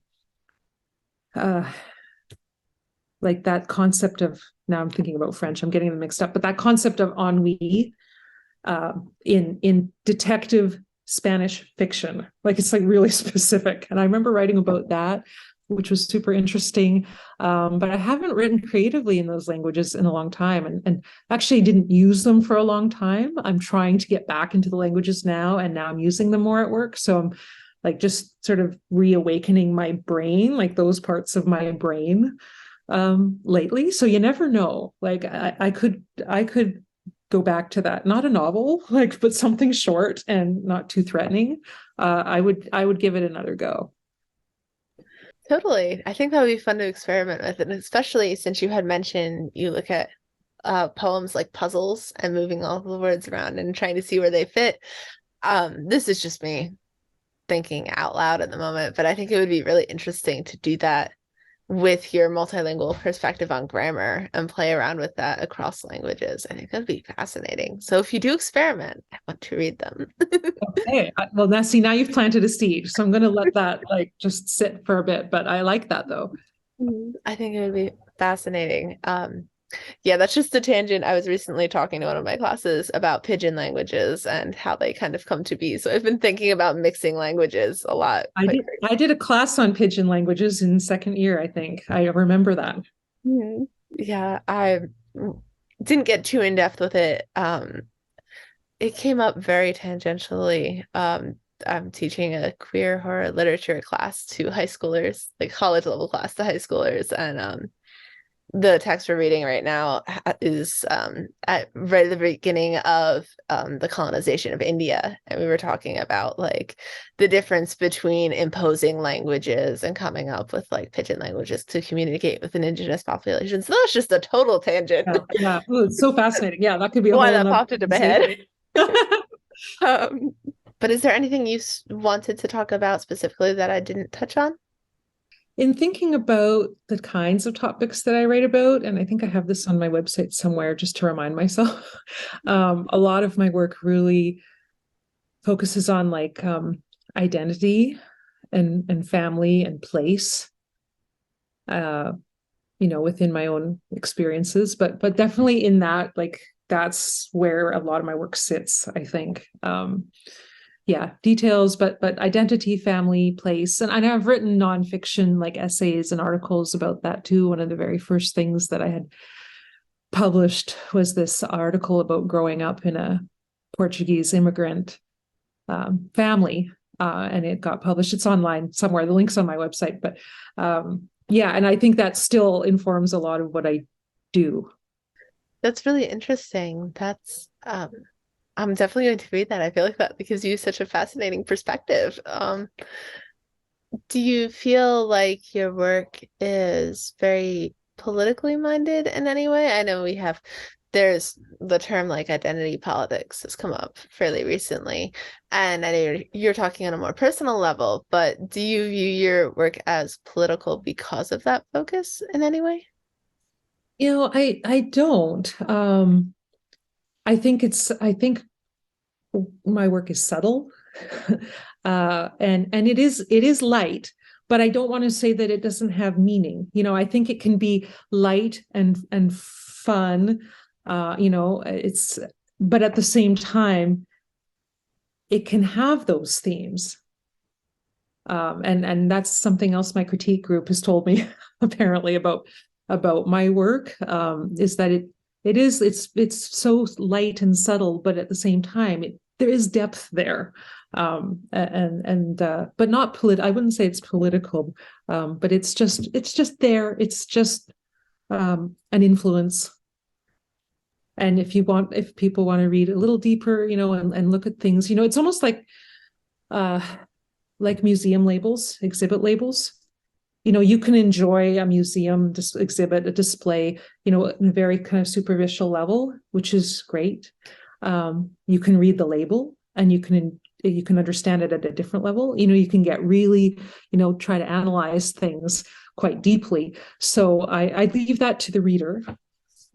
like that concept of, now I'm thinking about French, I'm getting them mixed up, but that concept of ennui in detective Spanish fiction, like it's like really specific. And I remember writing about that, which was super interesting. But I haven't written creatively in those languages in a long time, and actually didn't use them for a long time. I'm trying to get back into the languages now, and now I'm using them more at work. So I'm like just sort of reawakening my brain, like those parts of my brain lately. So you never know. Like I could go back to that, not a novel, but something short and not too threatening. I would give it another go. Totally. I think that would be fun to experiment with, and especially since you had mentioned you look at poems like puzzles and moving all the words around and trying to see where they fit. This is just me thinking out loud at the moment, but I think it would be really interesting to do that with your multilingual perspective on grammar and play around with that across languages. I think that'd be fascinating. So if you do experiment, I want to read them. Okay. Well, now you've planted a seed. So I'm going to let that just sit for a bit, but I like that though. I think it would be fascinating. Yeah, that's just a tangent. I was recently talking to one of my classes about pidgin languages and how they kind of come to be. So I've been thinking about mixing languages a lot. I did a class on pidgin languages in second year, I think. I remember that. Yeah, I didn't get too in depth with it. it came up very tangentially. I'm teaching a queer horror literature class to high schoolers, like college level class to high schoolers, and the text we're reading right now is at right at the beginning of the colonization of India. And we were talking about like the difference between imposing languages and coming up with like pidgin languages to communicate with an indigenous population. So that's just a total tangent. Yeah. Oh, it's so fascinating. Yeah, that could be a Why whole that nother popped into my conversation. head. But is there anything you wanted to talk about specifically that I didn't touch on? In thinking about the kinds of topics that I write about, and I think I have this on my website somewhere just to remind myself, a lot of my work really focuses on like identity and family and place, within my own experiences, but definitely in that, like that's where a lot of my work sits, I think. Yeah, details, but identity, family, place. And I've written nonfiction like essays and articles about that too. One of the very first things that I had published was this article about growing up in a Portuguese immigrant family. And it got published. It's online somewhere. The link's on my website. But yeah, and I think that still informs a lot of what I do. That's really interesting. That's I'm definitely going to read that. I feel like that gives you such a fascinating perspective. Do you feel like your work is very politically minded in any way? I know there's the term like identity politics has come up fairly recently, and I know you're talking on a more personal level, but do you view your work as political because of that focus in any way? I don't. I think my work is subtle, and it is light, but I don't want to say that it doesn't have meaning. I think it can be light and fun. It's but at the same time, it can have those themes. And that's something else my critique group has told me apparently about my work, is that it's so light and subtle, but at the same time there is depth there, and but not I wouldn't say it's political, but it's just there. It's just an influence. And if people want to read a little deeper, and look at things, it's almost like museum labels, exhibit labels. You can enjoy a museum exhibit, a display, in a very kind of superficial level, which is great. You can read the label and you can understand it at a different level. You can get really, try to analyze things quite deeply. So I leave that to the reader.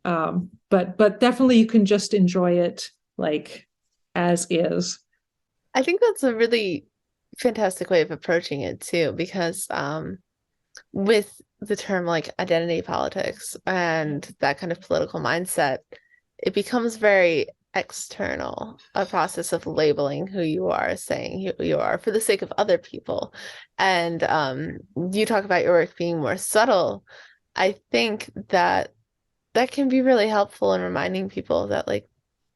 But definitely you can just enjoy it like as is. I think that's a really fantastic way of approaching it too, because with the term like identity politics and that kind of political mindset, it becomes very external, a process of labeling who you are, saying who you are for the sake of other people. And you talk about your work being more subtle. I think that can be really helpful in reminding people that like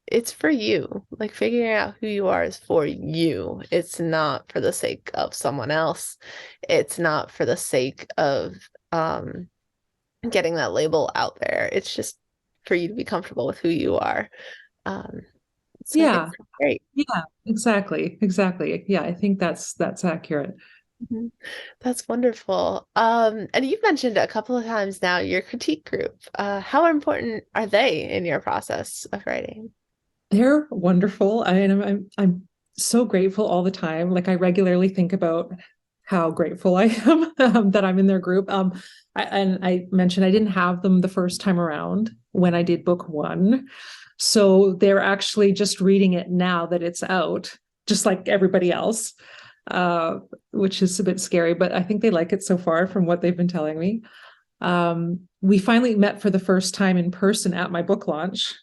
it's for you. Like figuring out who you are is for you. It's not for the sake of someone else. It's not for the sake of getting that label out there. It's just for you to be comfortable with who you are. Um, so I think Yeah. that's great. Yeah, exactly. Yeah, I think that's accurate. Mhm. That's wonderful. And you've mentioned a couple of times now your critique group. How important are they in your process of writing? They're wonderful. I'm so grateful all the time. Like I regularly think about how grateful I am, that I'm in their group. And I mentioned I didn't have them the first time around when I did book one. So they're actually just reading it now that it's out, just like everybody else, which is a bit scary, but I think they like it so far from what they've been telling me. We finally met for the first time in person at my book launch,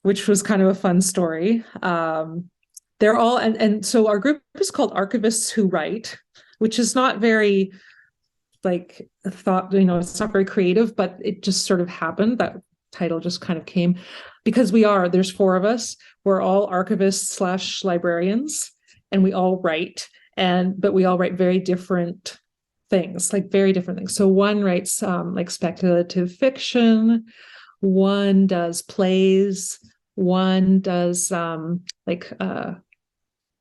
which was kind of a fun story. They're all, and so our group is called Archivists Who Write, which is not very like thought, it's not very creative, but it just sort of happened that title just kind of came because there's 4 of us. We're all archivists / librarians, and we all write, but we all write very different things, like very different things. So one writes like speculative fiction, one does plays, one does like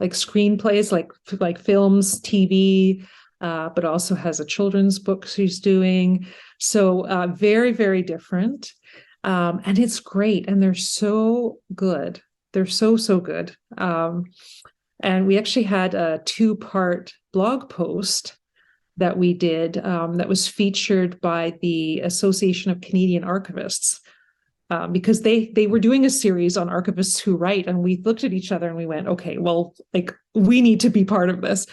screenplays, like films, TV, but also has a children's book she's doing. So very, very different. And it's great. And they're so good. They're so, so good. And we actually had a 2-part blog post that we did that was featured by the Association of Canadian Archivists. Because they were doing a series on archivists who write, and we looked at each other and we went, okay, well, like we need to be part of this.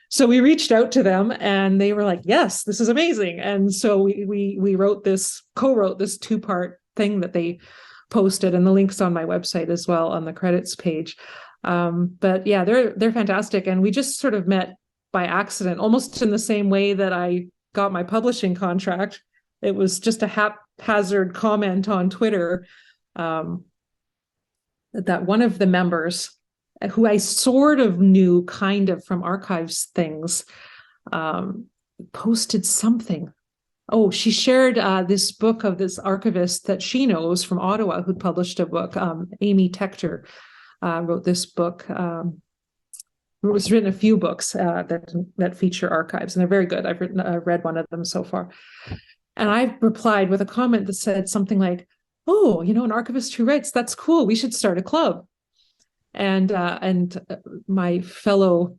So we reached out to them, and they were like, yes, this is amazing. And so we co-wrote this 2-part thing that they posted, and the link's on my website as well on the credits page. But yeah, they're fantastic, and we just sort of met by accident, almost in the same way that I got my publishing contract. It was just a haphazard comment on Twitter that one of the members, who I sort of knew kind of from archives things, posted something. Oh, she shared this book of this archivist that she knows from Ottawa who'd published a book. Amy Tector wrote this book. It was written a few books that feature archives, and they're very good. I've read one of them so far. And I replied with a comment that said something like, oh, an archivist who writes, that's cool. We should start a club. And my fellow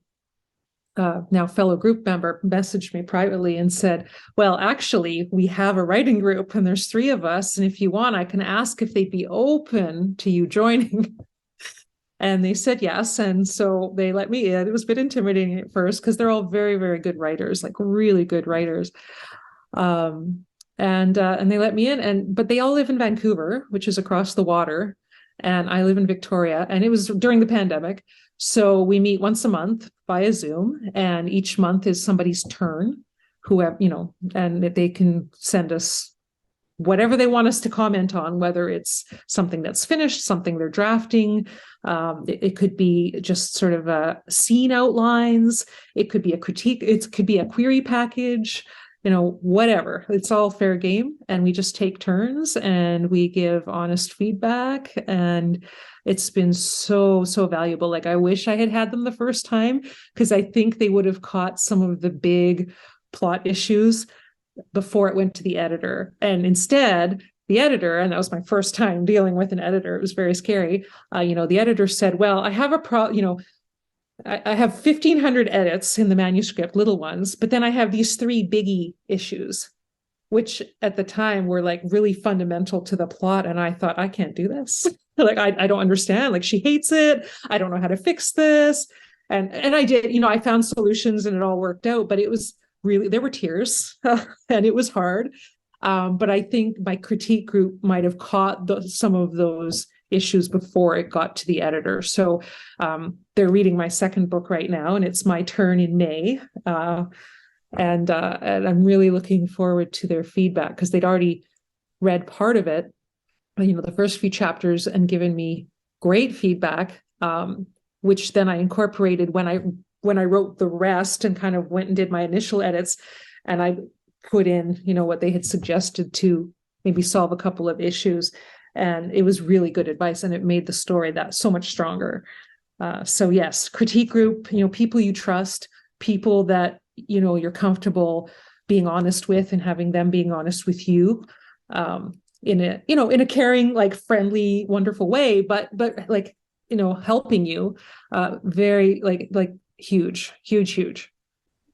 group member messaged me privately and said, well, actually, we have a writing group and there's 3 of us. And if you want, I can ask if they'd be open to you joining. And they said yes. And so they let me in. It was a bit intimidating at first because they're all very, very good writers, like really good writers. And they let me in, but they all live in Vancouver, which is across the water. And I live in Victoria, and it was during the pandemic. So we meet once a month via Zoom, and each month is somebody's turn, whoever, and they can send us whatever they want us to comment on, whether it's something that's finished, something they're drafting. It could be just sort of scene outlines. It could be a critique. It could be a query package, whatever. It's all fair game. And we just take turns and we give honest feedback. And it's been so, so valuable. Like, I wish I had them the first time, because I think they would have caught some of the big plot issues before it went to the editor. And instead, the editor, and that was my first time dealing with an editor, it was very scary. The editor said, well, I have I have 1,500 edits in the manuscript, little ones, but then I have these 3 biggie issues, which at the time were like really fundamental to the plot. And I thought, I can't do this. Like, I don't understand. Like, she hates it. I don't know how to fix this. And I did, I found solutions and it all worked out, but it was really, there were tears and it was hard. But I think my critique group might have caught some of those issues before it got to the editor. So they're reading my 2nd book right now, and it's my turn in May. And I'm really looking forward to their feedback, because they'd already read part of it, the first few chapters, and given me great feedback, which then I incorporated when I wrote the rest and kind of went and did my initial edits, and I put in, what they had suggested to maybe solve a couple of issues. And it was really good advice, and it made the story that so much stronger. So yes, critique group, people you trust, people that, you're comfortable being honest with, and having them being honest with you, in a caring, like friendly, wonderful way, but like, helping you, very like huge.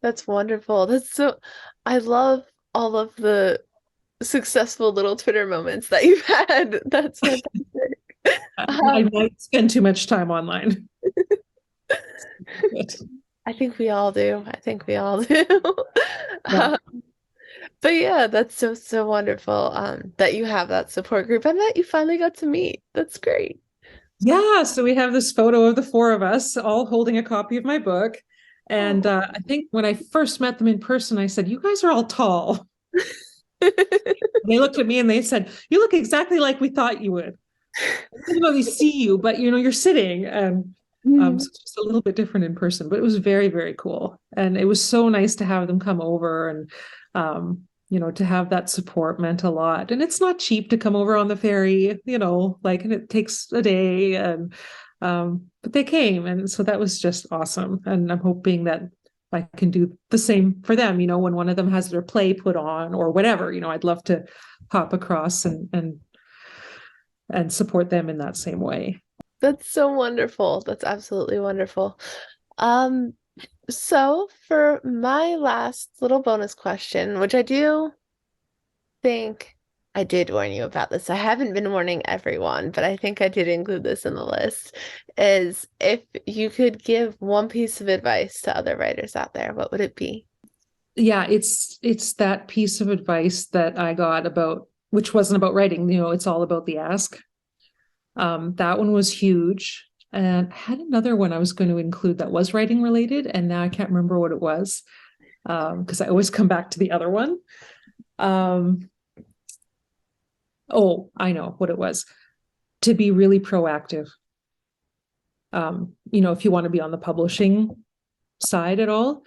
That's wonderful. I love all of the successful little Twitter moments that you've had. That's fantastic. I might spend too much time online. I think we all do. Yeah. But yeah, that's so wonderful that you have that support group and that you finally got to meet. That's great. Yeah, so we have this photo of the 4 of us all holding a copy of my book. And I think when I first met them in person, I said, you guys are all tall. They looked at me and they said, "You look exactly like we thought you would. Even though they see you, but you're sitting." And so Mhm. it's just a little bit different in person, but it was very, very cool. And it was so nice to have them come over, and to have that support meant a lot. And it's not cheap to come over on the ferry, and it takes a day. And but they came, and so that was just awesome. And I'm hoping that I can do the same for them, when one of them has their play put on or whatever, I'd love to hop across and support them in that same way. That's so wonderful. That's absolutely wonderful. Um, so for my last little bonus question, which I do think I did warn you about this. I haven't been warning everyone, but I think I did include this in the list, is if you could give one piece of advice to other writers out there, what would it be? Yeah, it's that piece of advice that I got about, which wasn't about writing, it's all about the ask. That one was huge. And I had another one I was going to include that was writing related, and now I can't remember what it was, because I always come back to the other one. Um, oh, I know what it was. To be really proactive. If you want to be on the publishing side at all,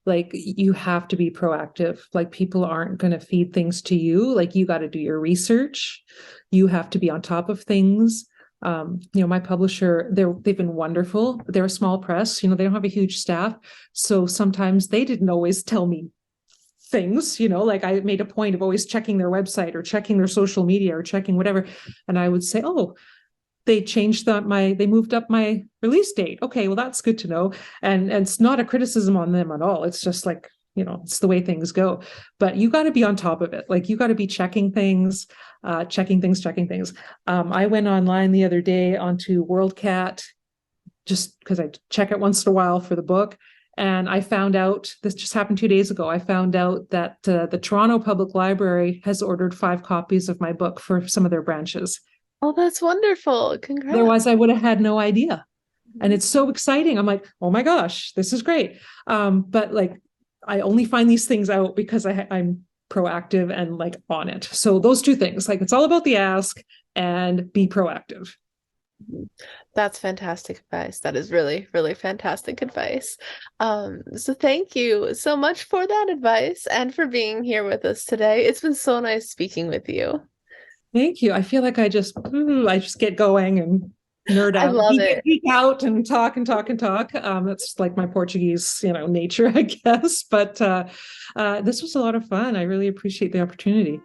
like you have to be proactive. Like people aren't going to feed things to you. Like you got to do your research. You have to be on top of things. My publisher, they've been wonderful. They're a small press, they don't have a huge staff. So sometimes they didn't always tell me things, like I made a point of always checking their website or checking their social media or checking whatever. And I would say, oh, they moved up my release date. Okay, well, that's good to know. And it's not a criticism on them at all. It's just like, it's the way things go. But you got to be on top of it. Like you got to be checking things. I went online the other day onto WorldCat just because I check it once in a while for the book. And I found out, this just happened 2 days ago, I found out that the Toronto Public Library has ordered 5 copies of my book for some of their branches. Oh, that's wonderful. Congrats. Otherwise, I would have had no idea. And it's so exciting. I'm like, oh my gosh, this is great. But like, I only find these things out because I'm proactive and like on it. So those two things, like it's all about the ask and be proactive. That's fantastic advice. That is really, really fantastic advice. So thank you so much for that advice and for being here with us today. It's been so nice speaking with you. Thank you. I feel like I just get going and nerd I out, love it. geek out and talk and talk and talk. That's like my Portuguese, nature, I guess. But this was a lot of fun. I really appreciate the opportunity.